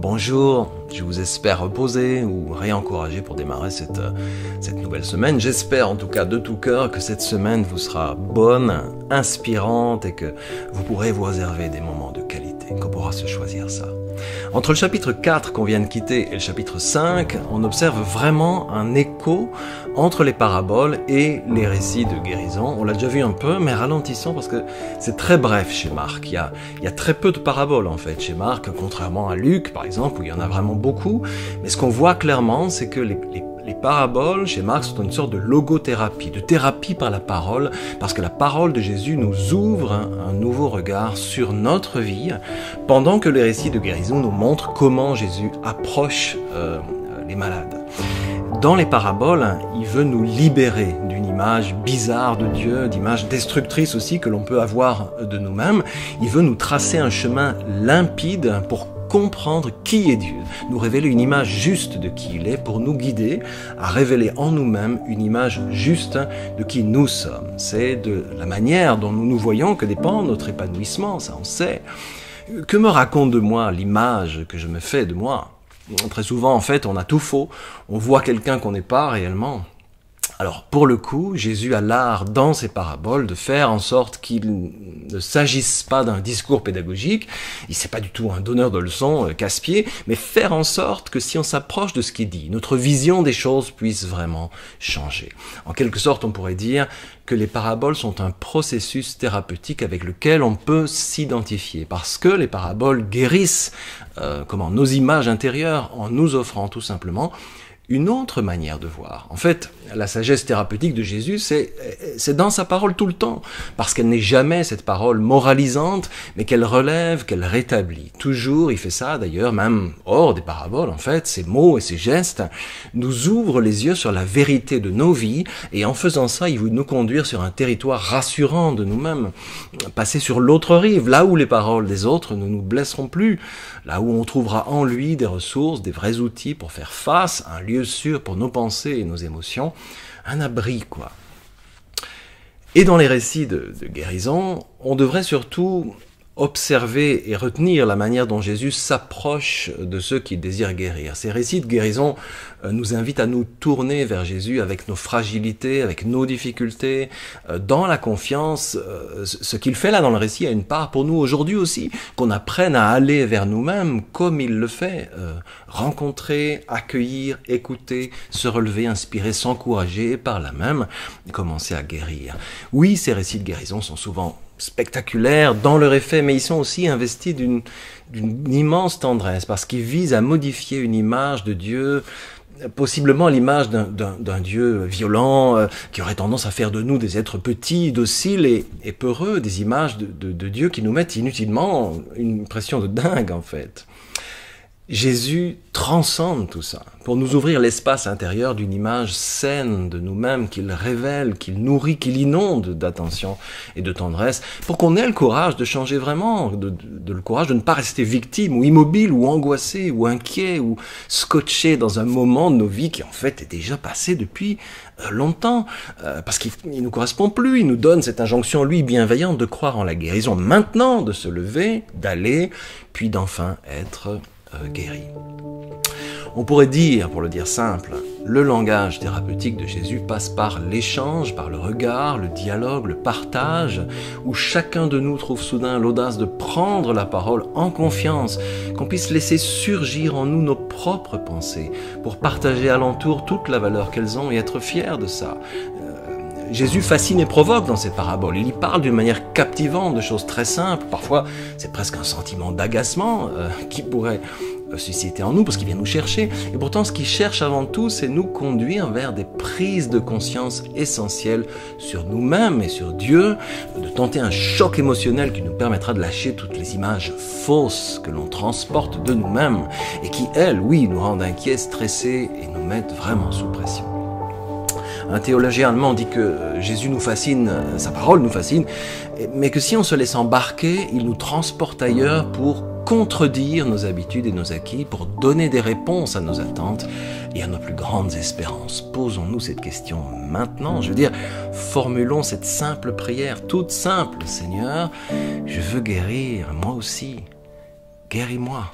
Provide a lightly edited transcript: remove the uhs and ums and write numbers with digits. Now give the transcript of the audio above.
Bonjour, je vous espère reposé ou réencouragé pour démarrer cette nouvelle semaine. J'espère en tout cas de tout cœur que cette semaine vous sera bonne, inspirante et que vous pourrez vous réserver des moments de qualité, qu'on pourra se choisir ça. Entre le chapitre 4 qu'on vient de quitter et le chapitre 5, on observe vraiment un écho entre les paraboles et les récits de guérison. On l'a déjà vu un peu, mais ralentissons parce que c'est très bref chez Marc. Il y a très peu de paraboles en fait chez Marc, contrairement à Luc par exemple, où il y en a vraiment beaucoup. Mais ce qu'on voit clairement, c'est que les paraboles chez Marc sont une sorte de logothérapie, de thérapie par la parole, parce que la parole de Jésus nous ouvre un nouveau regard sur notre vie, pendant que les récits de guérison nous montrent comment Jésus approche les malades. Dans les paraboles, il veut nous libérer d'une image bizarre de Dieu, d'image destructrice aussi que l'on peut avoir de nous-mêmes. Il veut nous tracer un chemin limpide pour comprendre qui est Dieu, nous révéler une image juste de qui il est pour nous guider à révéler en nous-mêmes une image juste de qui nous sommes. C'est de la manière dont nous nous voyons que dépend notre épanouissement, ça on sait. Que me raconte de moi l'image que je me fais de moi ? Très souvent, en fait, on a tout faux. On voit quelqu'un qu'on n'est pas réellement. Alors, pour le coup, Jésus a l'art, dans ses paraboles, de faire en sorte qu'il ne s'agisse pas d'un discours pédagogique. Il n'est pas du tout un donneur de leçons casse-pied, mais faire en sorte que si on s'approche de ce qu'il dit, notre vision des choses puisse vraiment changer. En quelque sorte, on pourrait dire que les paraboles sont un processus thérapeutique avec lequel on peut s'identifier, parce que les paraboles guérissent nos images intérieures en nous offrant tout simplement une autre manière de voir. En fait, la sagesse thérapeutique de Jésus, c'est dans sa parole tout le temps, parce qu'elle n'est jamais cette parole moralisante, mais qu'elle relève, qu'elle rétablit. Toujours, il fait ça d'ailleurs, même hors des paraboles, en fait, ses mots et ses gestes nous ouvrent les yeux sur la vérité de nos vies, et en faisant ça, il veut nous conduire sur un territoire rassurant de nous-mêmes, passer sur l'autre rive, là où les paroles des autres ne nous blesseront plus, là où on trouvera en lui des ressources, des vrais outils pour faire face à un lieu sûr pour nos pensées et nos émotions, un abri quoi. Et dans les récits de guérison, on devrait surtout observer et retenir la manière dont Jésus s'approche de ceux qui désirent guérir. Ces récits de guérison nous invitent à nous tourner vers Jésus avec nos fragilités, avec nos difficultés, dans la confiance. Ce qu'il fait là dans le récit a une part pour nous aujourd'hui aussi, qu'on apprenne à aller vers nous-mêmes comme il le fait, rencontrer, accueillir, écouter, se relever, inspirer, s'encourager et par là même commencer à guérir. Oui, ces récits de guérison sont souvent spectaculaires dans leur effet, mais ils sont aussi investis d'une immense tendresse, parce qu'ils visent à modifier une image de Dieu, possiblement l'image d'un Dieu violent, qui aurait tendance à faire de nous des êtres petits, dociles et peureux, des images de Dieu qui nous mettent inutilement une pression de dingue en fait. Jésus transcende tout ça pour nous ouvrir l'espace intérieur d'une image saine de nous-mêmes qu'il révèle, qu'il nourrit, qu'il inonde d'attention et de tendresse pour qu'on ait le courage de changer vraiment, le courage de ne pas rester victime ou immobile ou angoissé ou inquiet ou scotché dans un moment de nos vies qui en fait est déjà passé depuis longtemps parce qu'il ne nous correspond plus. Il nous donne cette injonction, lui, bienveillante de croire en la guérison maintenant, de se lever, d'aller, puis d'enfin être guéri. On pourrait dire, pour le dire simple, le langage thérapeutique de Jésus passe par l'échange, par le regard, le dialogue, le partage, où chacun de nous trouve soudain l'audace de prendre la parole en confiance, qu'on puisse laisser surgir en nous nos propres pensées, pour partager alentour toute la valeur qu'elles ont et être fiers de ça. Jésus fascine et provoque dans ses paraboles. Il y parle d'une manière captivante de choses très simples. Parfois, c'est presque un sentiment d'agacement qui pourrait susciter en nous parce qu'il vient nous chercher. Et pourtant, ce qu'il cherche avant tout, c'est nous conduire vers des prises de conscience essentielles sur nous-mêmes et sur Dieu, de tenter un choc émotionnel qui nous permettra de lâcher toutes les images fausses que l'on transporte de nous-mêmes et qui, elles, oui, nous rendent inquiets, stressés et nous mettent vraiment sous pression. Un théologien allemand dit que Jésus nous fascine, sa parole nous fascine, mais que si on se laisse embarquer, il nous transporte ailleurs pour contredire nos habitudes et nos acquis, pour donner des réponses à nos attentes et à nos plus grandes espérances. Posons-nous cette question maintenant. Je veux dire, formulons cette simple prière, toute simple. Seigneur, je veux guérir, moi aussi. Guéris-moi.